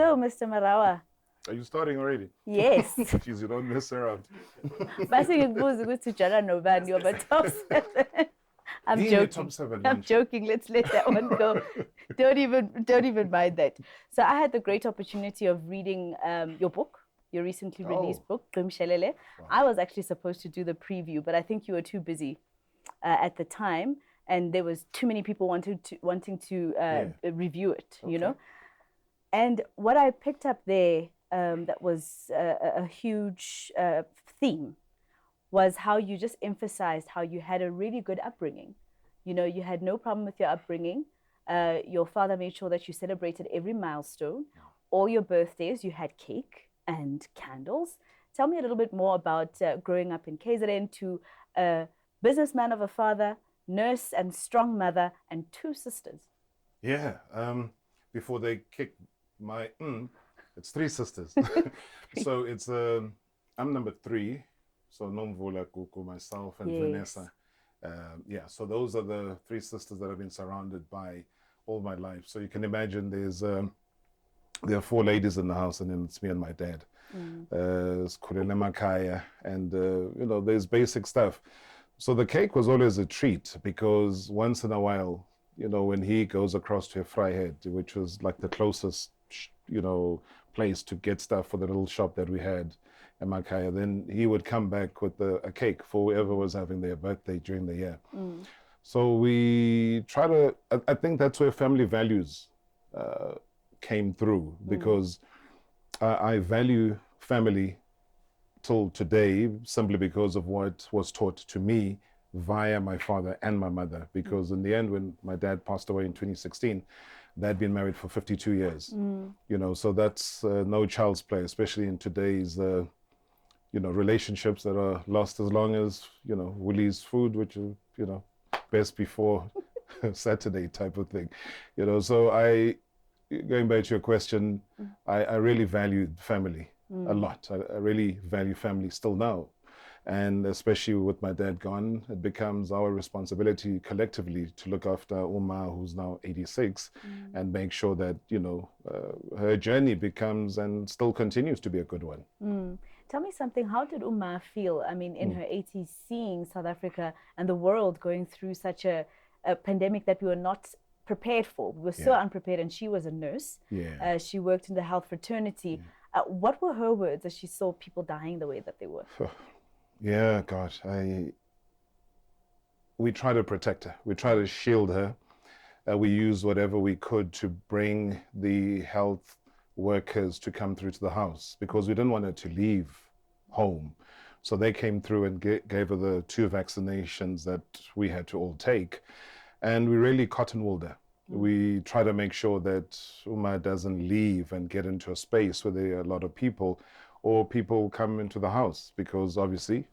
So, Mr. Marawa, Are you starting already? yes. Jeez, you don't mess around. Basi ngikubuza ukuthi ujala nobani you're top 7. I'm Being a joking. top 7 I'm lunch. joking. Let's let that one go. Don't even mind that. So I had the great opportunity of reading your book, your recently released book, Qumshelele. Wow. I was actually supposed to do the preview, but I think you were too busy at the time, and there was too many people wanting to review it. You know. And what I picked up there that was a huge theme was how you just emphasized how you had a really good upbringing. You know, you had no problem with your upbringing. Your father made sure that you celebrated every milestone. All your birthdays, you had cake and candles. Tell me a little bit more about growing up in KZN to a businessman of a father, nurse and strong mother, and 2 sisters. Yeah, before they kick my it's 3 sisters. So it's I'm number 3. So Nomvula, Kuku, myself, and Vanessa. So those are the 3 sisters that I've been surrounded by all my life. So you can imagine there are 4 ladies in the house, and then it's me and my dad. It's Kulele Makaya, and there's basic stuff. So the cake was always a treat because once in a while, when he goes across to a Vryheid, which was like the closest, place to get stuff for the little shop that we had in Makaya, then he would come back with a cake for whoever was having their birthday during the year. So we try to, I think that's where family values came through, because I value family till today simply because of what was taught to me via my father and my mother, because in the end, when my dad passed away in 2016, they'd been married for 52 years. So that's no child's play, especially in today's relationships that are lost as long as Woolies food, which is best before Saturday type of thing. So going back to your question, I really valued family a lot. I really value family still now. And especially with my dad gone, it becomes our responsibility collectively to look after Uma, who's now 86, and make sure that, her journey becomes and still continues to be a good one. Tell me something, how did Uma feel, in her 80s, seeing South Africa and the world going through such a pandemic that we were not prepared for? We were so unprepared, and she was a nurse. She worked in the health fraternity. What were her words as she saw people dying the way that they were? Yeah, God, we try to protect her. We try to shield her. We use whatever we could to bring the health workers to come through to the house, because we didn't want her to leave home. So they came through and gave her the 2 vaccinations that we had to all take. And we really cotton-wooled her. We try to make sure that Uma doesn't leave and get into a space where there are a lot of people, or people come into the house, because obviously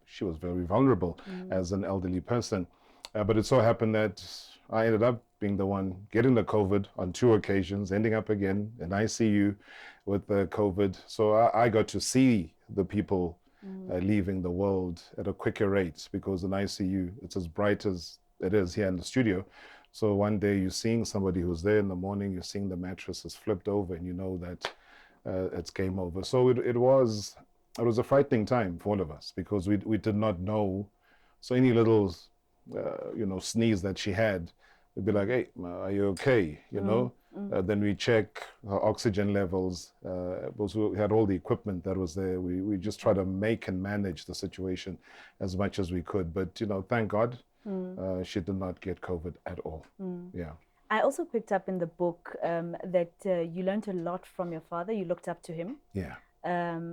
she was very vulnerable as an elderly person. But it so happened that I ended up being the one getting the COVID on 2 occasions, ending up again in ICU with the COVID. So I got to see the people leaving the world at a quicker rate, because in ICU, it's as bright as it is here in the studio. So one day you're seeing somebody who's there in the morning, you're seeing the mattress is flipped over, and you know that it's game over. So it was a frightening time for all of us, because we did not know. So any little sneeze that she had, we'd be like, hey, are you okay? Then we check her oxygen levels. We had all the equipment that was there. We just try to make and manage the situation as much as we could. But thank God she did not get COVID at all. Yeah. I also picked up in the book that you learned a lot from your father. You looked up to him. Yeah.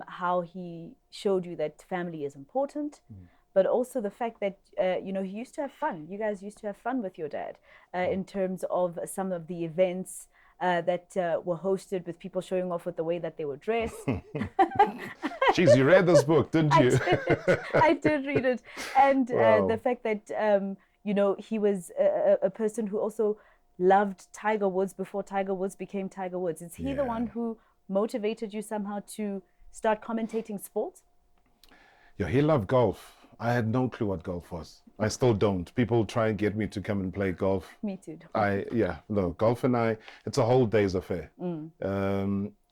How he showed you that family is important, but also the fact that he used to have fun. You guys used to have fun with your dad in terms of some of the events that were hosted, with people showing off with the way that they were dressed. Jeez, you read this book, didn't you? I did read it. And Wow. the fact that, he was a person who also loved Tiger Woods before Tiger Woods became Tiger Woods. Is he the one who motivated you somehow to start commentating sport? Yeah, he loved golf. I had no clue what golf was. I still don't. People try and get me to come and play golf. Me too. Golf and I, it's a whole day's affair.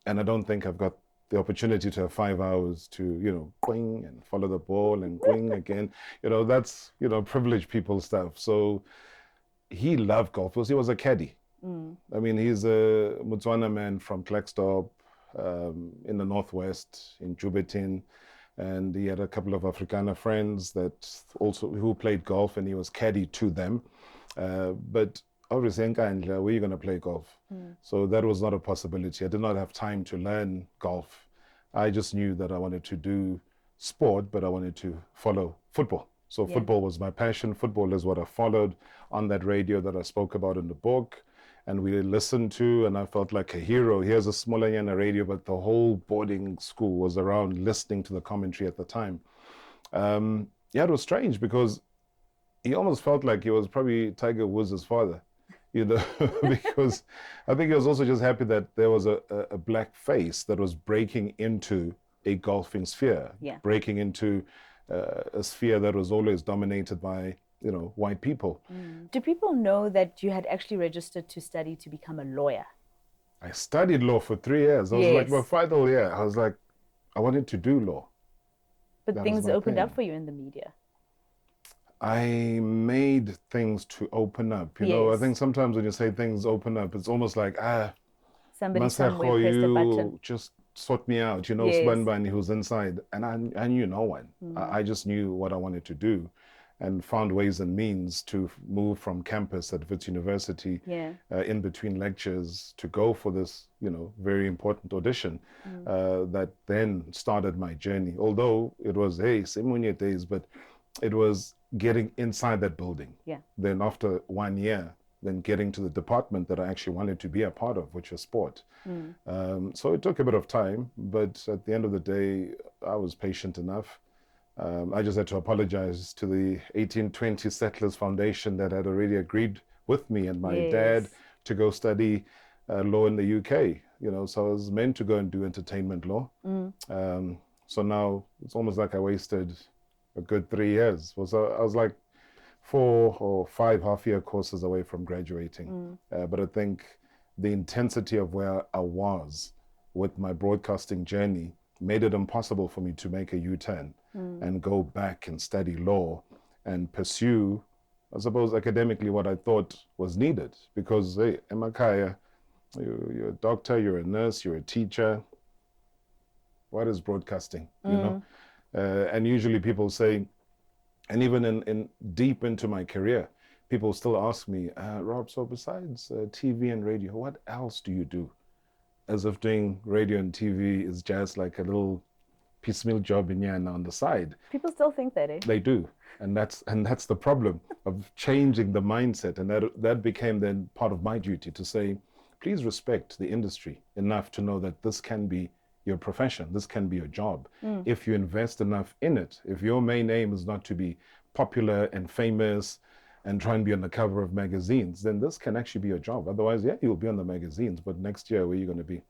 and I don't think I've got the opportunity to have 5 hours to, quing and follow the ball and quing again. That's, privileged people stuff. So he loved golf because he was a caddy. I mean, he's a Botswana man from Klerksdorp, in the Northwest, in Jubitin. And he had a couple of Afrikaner friends who played golf, and he was caddy to them. But obviously, where are you going to play golf? So that was not a possibility. I did not have time to learn golf. I just knew that I wanted to do sport, but I wanted to follow football. So football was my passion. Football is what I followed on that radio that I spoke about in the book. And we listened to, and I felt like a hero. Here's a smaller Yana radio, but the whole boarding school was around listening to the commentary at the time. It was strange because he almost felt like he was probably Tiger Woods' father, because I think he was also just happy that there was a black face that was breaking into a golfing sphere, breaking into a sphere that was always dominated by white people. Do people know that you had actually registered to study to become a lawyer? I studied law for 3 years. I was like, my final year, I was like, I wanted to do law. But that things opened up for you in the media. I made things to open up. I think sometimes when you say things open up, it's almost like, somebody somewhere pressed a button. Just sort me out, Spanbani who's inside. And I knew no one. I just knew what I wanted to do, and found ways and means to move from campus at Wits University in between lectures to go for this, very important audition that then started my journey. Although it was, Simunya days, but it was getting inside that building. Then after 1 year, then getting to the department that I actually wanted to be a part of, which was sport. So it took a bit of time, but at the end of the day, I was patient enough. I just had to apologize to the 1820 Settlers Foundation that had already agreed with me and my dad to go study law in the UK. So I was meant to go and do entertainment law. So now it's almost like I wasted a good 3 years. I was like 4 or 5 half-year courses away from graduating. But I think the intensity of where I was with my broadcasting journey made it impossible for me to make a U-turn and go back and study law and pursue, I suppose, academically what I thought was needed. Because, Emakaya, you're a doctor, you're a nurse, you're a teacher. What is broadcasting? And usually people say, and even in deep into my career, people still ask me, Rob, so besides TV and radio, what else do you do? As if doing radio and TV is just like a little piecemeal job in Yana on the side. People still think that, eh? They do. And that's the problem of changing the mindset. And that became then part of my duty to say, please respect the industry enough to know that this can be your profession, this can be your job. If you invest enough in it, if your main aim is not to be popular and famous and try and be on the cover of magazines, then this can actually be your job. Otherwise, you'll be on the magazines, but next year, where are you going to be?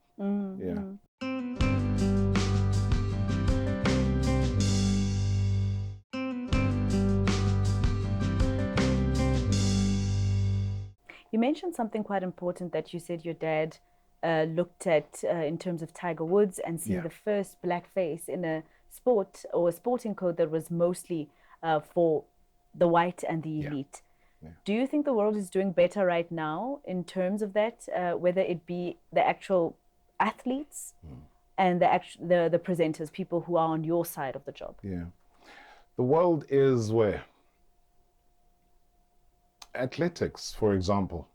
You mentioned something quite important, that you said your dad looked at in terms of Tiger Woods and seeing the first black face in a sport or a sporting code that was mostly for the white and the elite. Do you think the world is doing better right now in terms of that, whether it be the actual athletes and the presenters, people who are on your side of the job? The world is where? Athletics, for example.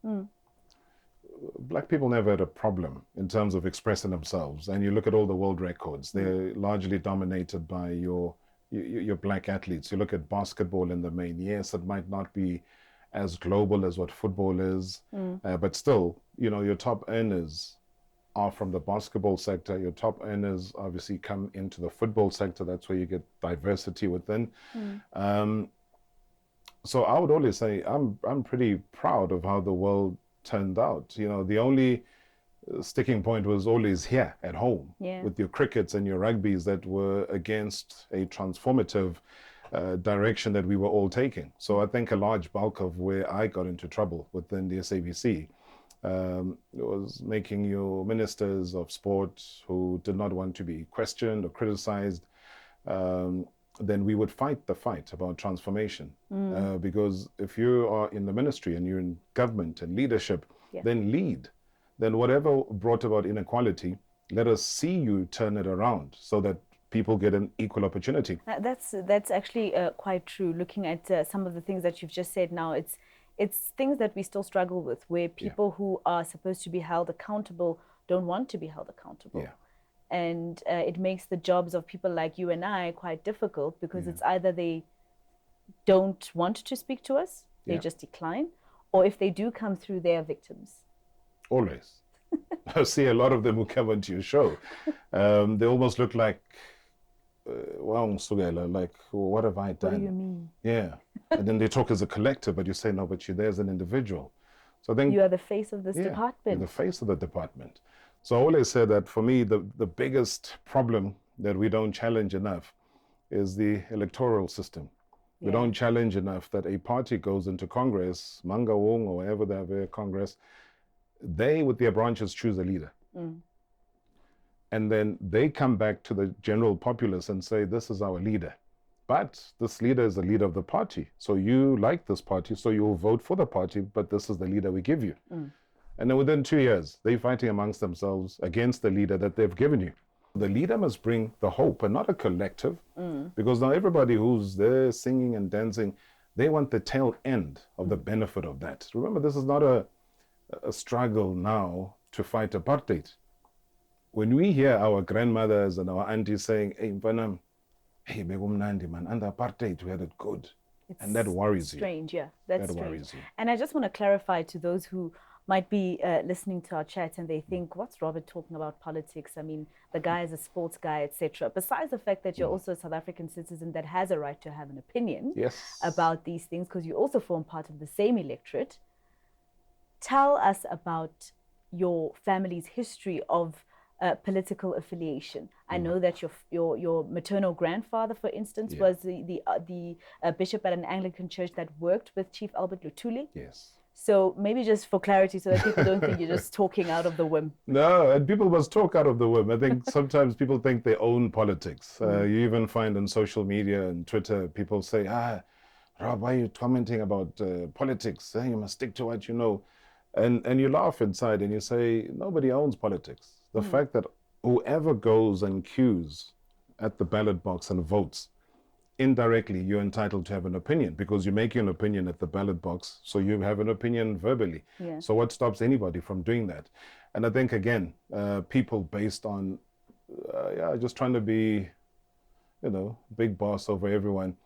Black people never had a problem in terms of expressing themselves. And you look at all the world records, they're largely dominated by your black athletes. You look at basketball in the main. Yes, it might not be as global as what football is, but still, your top earners are from the basketball sector. Your top earners obviously come into the football sector. That's where you get diversity within. So I would always say I'm pretty proud of how the world turned out. The only sticking point was always here at home with your crickets and your rugbies that were against a transformative direction that we were all taking. So I think a large bulk of where I got into trouble within the SABC It was making you ministers of sport who did not want to be questioned or criticized. Then we would fight the fight about transformation. Because if you are in the ministry and you're in government and leadership, then lead. Then whatever brought about inequality, let us see you turn it around so that people get an equal opportunity. That's actually quite true. Looking at some of the things that you've just said now, it's things that we still struggle with, where people who are supposed to be held accountable don't want to be held accountable. And it makes the jobs of people like you and I quite difficult, because it's either they don't want to speak to us, they just decline, or if they do come through, they are victims. Always. I see a lot of them who come onto your show. They almost look like, like, what have I done? What do you mean? Yeah. And then they talk as a collective, but you say, no, but you're there as an individual. So I think you are the face of this department. You're the face of the department. So I always say that for me, the biggest problem that we don't challenge enough is the electoral system. We don't challenge enough that a party goes into Congress, Mangawong or wherever they have a Congress, they with their branches choose a leader. And then they come back to the general populace and say, this is our leader. But this leader is the leader of the party. So you like this party, so you'll vote for the party, but this is the leader we give you. And then within 2 years, they're fighting amongst themselves against the leader that they've given you. The leader must bring the hope and not a collective, because now everybody who's there singing and dancing, they want the tail end of the benefit of that. Remember, this is not a struggle now to fight apartheid. When we hear our grandmothers and our aunties saying, hey, Mpanam, hey, begumnandi man, under apartheid we had it good. And that worries you. Strange, yeah. That's strange. Worries you. And I just want to clarify to those who might be listening to our chat and they think, what's Robert talking about politics? I mean, the guy is a sports guy, etc. Besides the fact that you're also a South African citizen that has a right to have an opinion about these things, because you also form part of the same electorate, tell us about your family's history of political affiliation. I know that your maternal grandfather, for instance, was the bishop at an Anglican church that worked with Chief Albert Luthuli. Yes. So maybe just for clarity, so that people don't think you're just talking out of the whim. No, and people must talk out of the whim. I think sometimes people think they own politics. You even find on social media and Twitter, people say, Rob, why are you commenting about politics? You must stick to what you know. And you laugh inside and you say, nobody owns politics. The fact that whoever goes and queues at the ballot box and votes, indirectly you're entitled to have an opinion, because you're making an opinion at the ballot box, so you have an opinion verbally. So what stops anybody from doing that? And I think, again, people based on just trying to be, big boss over everyone,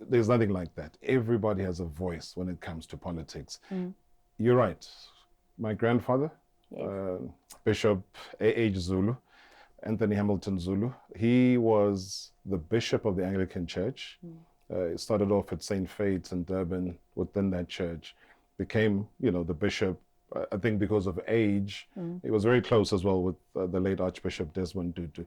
there's nothing like that. Everybody has a voice when it comes to politics. You're right. My grandfather, Bishop A.H. Zulu, Anthony Hamilton Zulu, he was the bishop of the Anglican Church. He started off at St. Faith's in Durban. Within that church, became, the bishop. I think because of age, he was very close as well with the late Archbishop Desmond Tutu.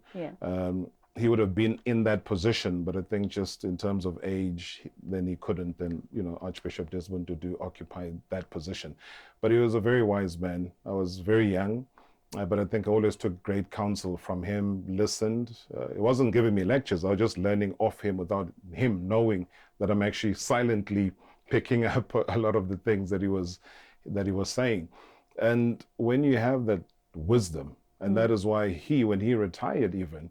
He would have been in that position, but I think just in terms of age, then he couldn't. Then, Archbishop Desmond Tutu occupied that position. But he was a very wise man. I was very young. But I think I always took great counsel from him, listened. He wasn't giving me lectures. I was just learning off him without him knowing that I'm actually silently picking up a lot of the things that he was saying. And when you have that wisdom, and that is why when he retired even,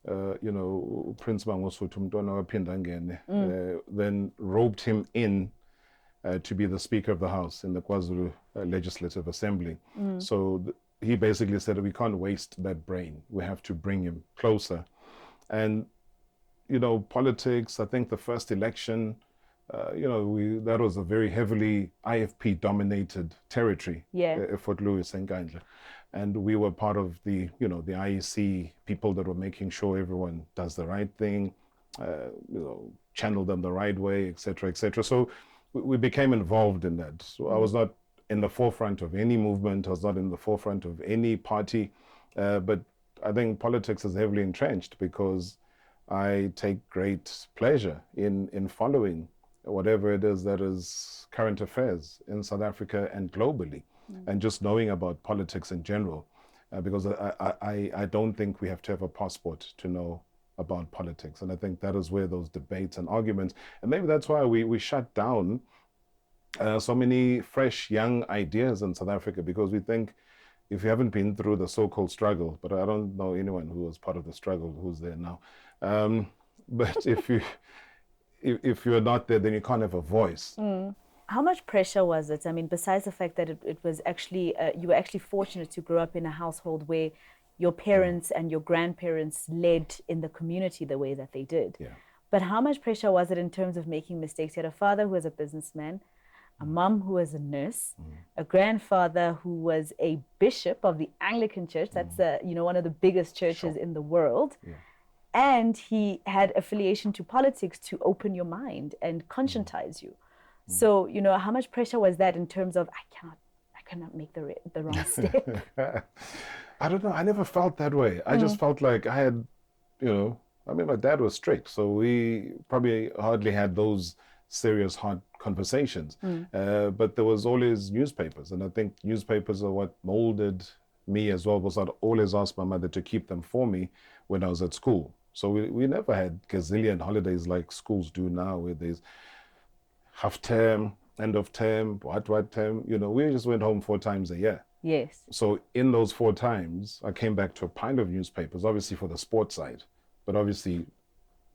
Prince Mangosuthu Mntwana waPhinda then roped him in to be the Speaker of the House in the KwaZulu Legislative Assembly. So he basically said, we can't waste that brain. We have to bring him closer. And, politics, I think the first election, that was a very heavily IFP-dominated territory, Fort Louis and Nkandla. And we were part of the IEC people that were making sure everyone does the right thing, channel them the right way, et cetera, et cetera. So we became involved in that. So I was not in the forefront of any movement. I was not in the forefront of any party. But I think politics is heavily entrenched, because I take great pleasure in following whatever it is that is current affairs in South Africa and globally. and just knowing about politics in general, because I don't think we have to have a passport to know about politics. And I think that is where those debates and arguments, and maybe that's why we shut down so many fresh, young ideas in South Africa, because we think if you haven't been through the so-called struggle, but I don't know anyone who was part of the struggle who's there now. But if you're not there, then you can't have a voice. How much pressure was it? I mean, besides the fact that it was actually, you were actually fortunate to grow up in a household where your parents and your grandparents led in the community the way that they did. Yeah. But how much pressure was it in terms of making mistakes? You had a father who was a businessman, a mom who was a nurse, a grandfather who was a bishop of the Anglican Church. That's one of the biggest churches in the world. Yeah. And he had affiliation to politics to open your mind and conscientize you. So, how much pressure was that in terms of, I cannot make the wrong step? I don't know. I never felt that way. I just felt like I had, I mean, my dad was strict, so we probably hardly had those serious, hard conversations. But there was always newspapers, and I think newspapers are what molded me as well, because I'd always ask my mother to keep them for me when I was at school. So we never had gazillion holidays like schools do now, where there's half term, end of term, what term, we just went home 4 times a year. Yes. So in those 4 times, I came back to a pile of newspapers, obviously for the sports side, but obviously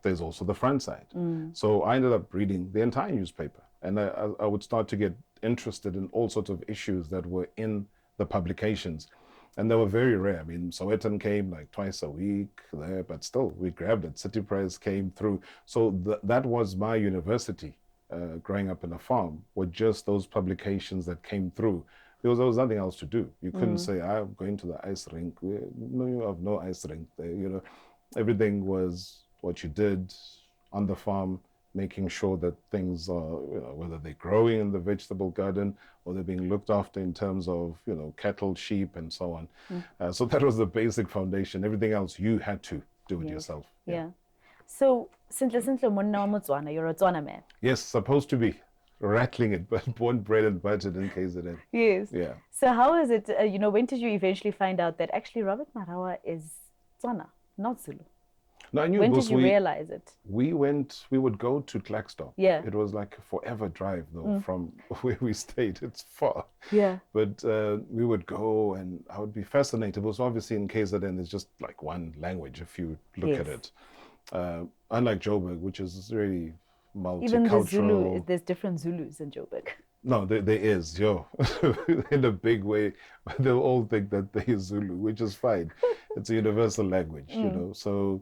there's also the front side. So I ended up reading the entire newspaper, and I would start to get interested in all sorts of issues that were in the publications. And they were very rare. I mean, Sowetan came like twice a week there, but still we grabbed it. City Press came through. So that was my university. Growing up in a farm, were just those publications that came through, because there was nothing else to do. You couldn't say, I'm going to the ice rink. No, you have no ice rink there. Everything was what you did on the farm, making sure that things are, whether they're growing in the vegetable garden or they're being looked after in terms of, cattle, sheep, and so on. So that was the basic foundation. Everything else you had to do it yourself. Yeah. So, Sintle monna wa Motswana, you're a Tswana man. Yes, supposed to be rattling it, but born, bred, and buttered in KZN. Yes. Yeah. So how is it, when did you eventually find out that actually Robert Marawa is Tswana, not Zulu? No, I knew. When did you realize it? We would go to Clackstop. Yeah. It was like a forever drive, though, from where we stayed. It's far. Yeah. But we would go, and I would be fascinated. Because obviously in KZN, there's just like one language if you look at it. Unlike Joburg, which is really multicultural. Even the Zulu, there's different Zulus in Joburg. No, there is, in a big way. They'll all think that they're Zulu, which is fine. It's a universal language, So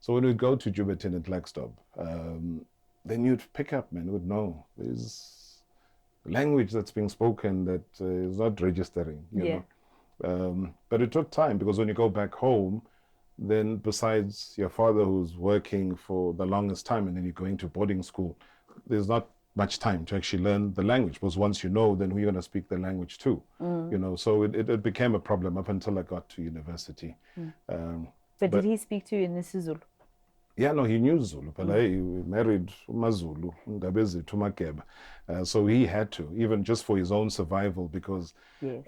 when we go to Juberton and Blackstop, then you'd pick up, man, would know there's language that's being spoken that is not registering, you know. But it took time, because when you go back home, then besides your father who's working for the longest time, and then you're going to boarding school, there's not much time to actually learn the language, because once you know, then who are you going to speak the language to? So it became a problem up until I got to university. But did he speak to you in isiZulu? Yeah, no, he knew Zulu, but he married Mazulu, Ngabezi Tumakeba. So he had to, even just for his own survival, because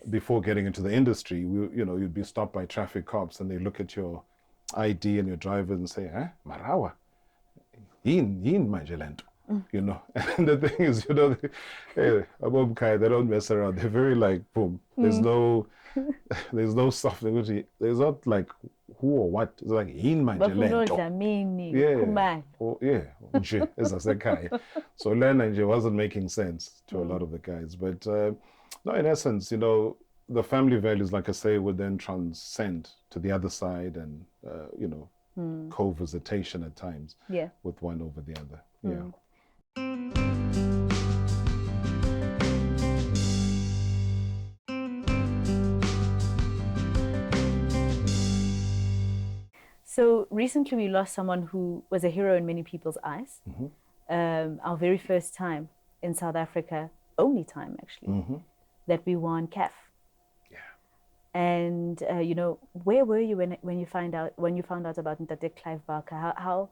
before getting into the industry, you'd be stopped by traffic cops, and they look at your ID and your driver and say, Marawa, yin Majelento. And the thing is, they don't mess around. They're very like, boom. There's no soft language. There's not like who or what. It's like in Majelento. So Lenanje wasn't making sense to a lot of the guys. But no, in essence, the family values, like I say, would then transcend to the other side, and co-visitation at times with one over the other. Yeah. So recently we lost someone who was a hero in many people's eyes. Our very first time in South Africa, only time actually, that we won CAF. Yeah. And where were you when you found out about Ntate Clive Barker? How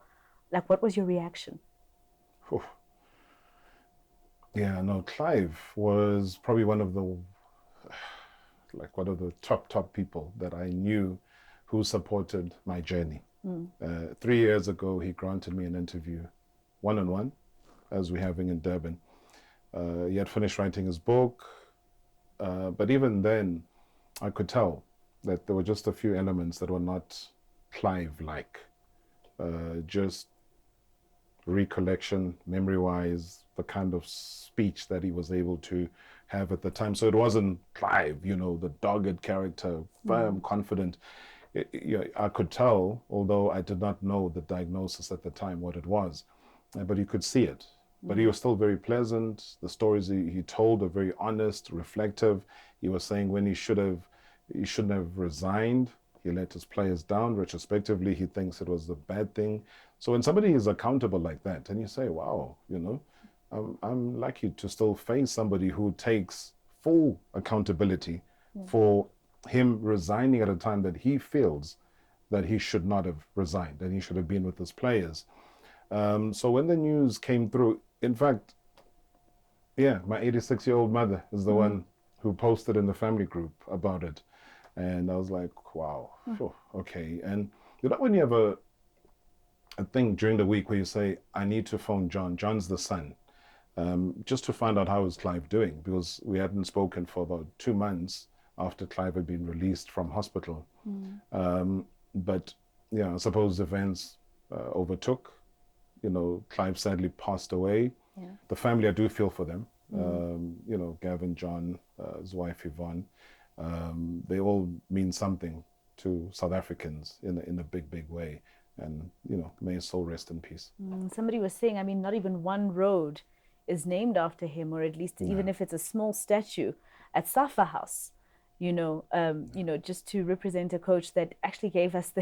what was your reaction? Yeah, no, Clive was probably one of the like one of the top people that I knew who supported my journey. 3 years ago, he granted me an interview, one-on-one, as we're having in Durban. He had finished writing his book, but even then, I could tell that there were just a few elements that were not Clive-like. Just recollection, memory-wise, the kind of speech that he was able to have at the time. So it wasn't Clive, the dogged character, firm, confident. I could tell, although I did not know the diagnosis at the time, what it was, but you could see it. But he was still very pleasant. The stories he told are very honest, reflective. He was saying when he shouldn't have resigned. He let his players down. Retrospectively, he thinks it was a bad thing. So when somebody is accountable like that, and you say, wow, I'm lucky to still face somebody who takes full accountability for him resigning at a time that he feels that he should not have resigned, and he should have been with his players. So when the news came through, in fact, my 86-year-old mother is the one who posted in the family group about it. And I was like, wow, okay. And when you have a thing during the week where you say, I need to phone John. John's the son. Just to find out how is Clive doing, because we hadn't spoken for about 2 months after Clive had been released from hospital. But I suppose events overtook. Clive sadly passed away. The family, I do feel for them. Gavin, John, his wife Yvonne, they all mean something to South Africans in a big way. And may his soul rest in peace. Somebody was saying, not even one road is named after him, or at least even if it's a small statue at Safa House. Just to represent a coach that actually gave us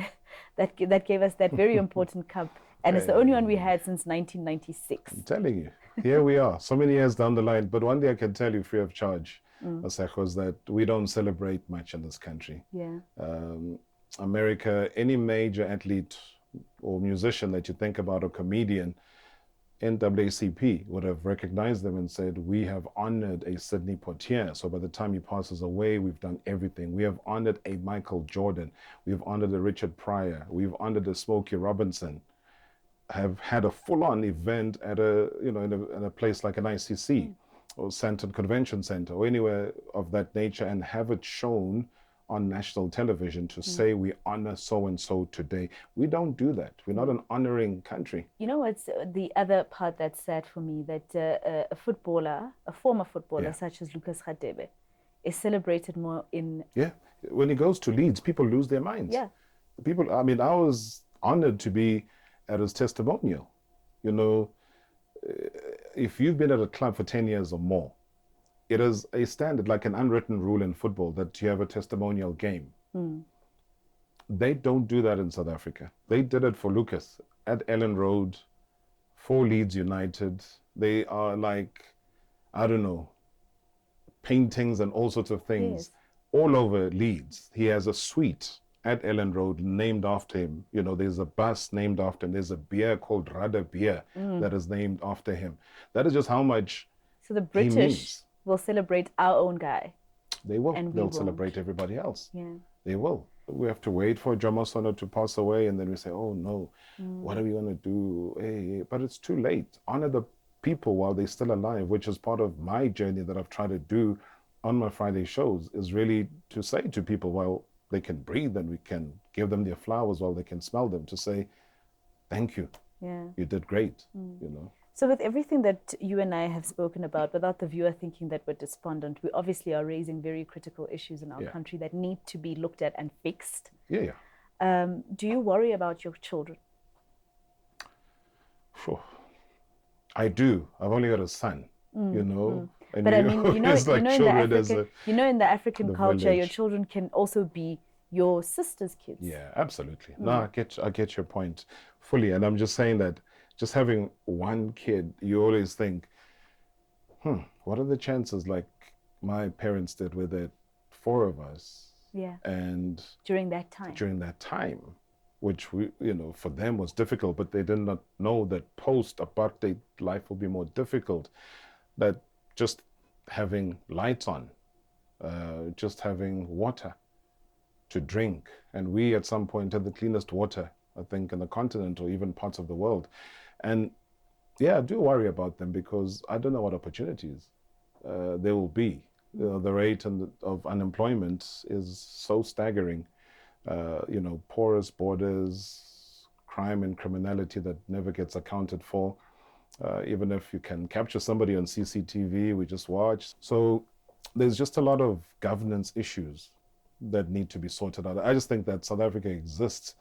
that gave us that very important cup, and it's the only one we had since 1996. I'm telling you, here we are, so many years down the line. But one thing I can tell you free of charge, Maseko, is that we don't celebrate much in this country. America, any major athlete or musician that you think about, or comedian, NAACP would have recognized them and said, we have honored a Sidney Poitier. So by the time he passes away, we've done everything. We have honored a Michael Jordan. We've honored a Richard Pryor. We've honored a Smokey Robinson. Have had a full-on event at in a place like an ICC or Santon Convention Center or anywhere of that nature, and have it shown on national television to say we honor so-and-so today. We don't do that. We're not an honoring country. What's the other part that's sad for me, that a former footballer such as Lucas Radebe is celebrated more in... When he goes to Leeds, people lose their minds. People, I was honored to be at his testimonial. If you've been at a club for 10 years or more, it is a standard, like an unwritten rule in football, that you have a testimonial game. They don't do that in South Africa. They did it for Lucas at Ellen Road, for Leeds United. They are like, I don't know, paintings and all sorts of things all over Leeds. He has a suite at Ellen Road named after him. There's a bus named after him. There's a beer called Radda Beer that is named after him. That is just how much So the British will celebrate our own guy. They will. And they'll celebrate everybody else. Yeah. They will. We have to wait for Jomosono to pass away, and then we say, oh no, what are we going to do? Hey, but it's too late. Honor the people while they're still alive, which is part of my journey that I've tried to do on my Friday shows, is really to say to people while they can breathe, and we can give them their flowers while they can smell them, to say, thank you. You did great, So with everything that you and I have spoken about, without the viewer thinking that we're despondent, we obviously are raising very critical issues in our country that need to be looked at and fixed. Do you worry about your children? I do. I've only got a son, And but in the African culture, your children can also be your sister's kids. Yeah, absolutely. No, I get your point fully. And I'm just saying that just having one kid, you always think, what are the chances, like my parents did with it, 4 of us. And during that time, which we, for them was difficult, but they did not know that post-apartheid life will be more difficult, that just having lights on, just having water to drink. And we at some point had the cleanest water, I think, in the continent or even parts of the world. And yeah, I do worry about them because I don't know what opportunities there will be. The rate of unemployment is so staggering. Porous borders, crime and criminality that never gets accounted for. Even if you can capture somebody on CCTV, we just watch. So there's just a lot of governance issues that need to be sorted out. I just think that South Africa exists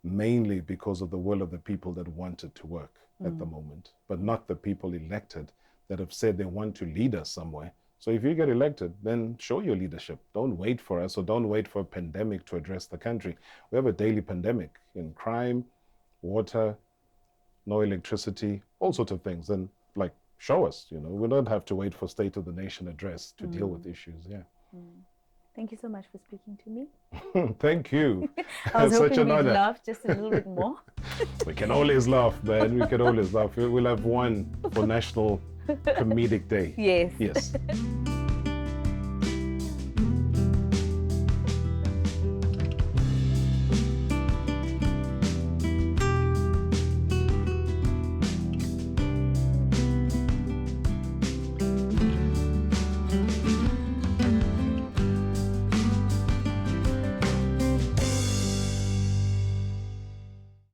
mainly because of the will of the people that want it to work at the moment, but not the people elected that have said they want to lead us somewhere. So if you get elected, then show your leadership. Don't wait for us, or don't wait for a pandemic to address the country. We have a daily pandemic in crime, water, no electricity, all sorts of things. And like, show us, we don't have to wait for State of the Nation address to deal with issues. Yeah. Thank you so much for speaking to me. Thank you. I was Such hoping an we'd honor. laugh just a little bit more. We can always laugh, man. We can always laugh. We'll have one for National Comedic Day. Yes. Yes.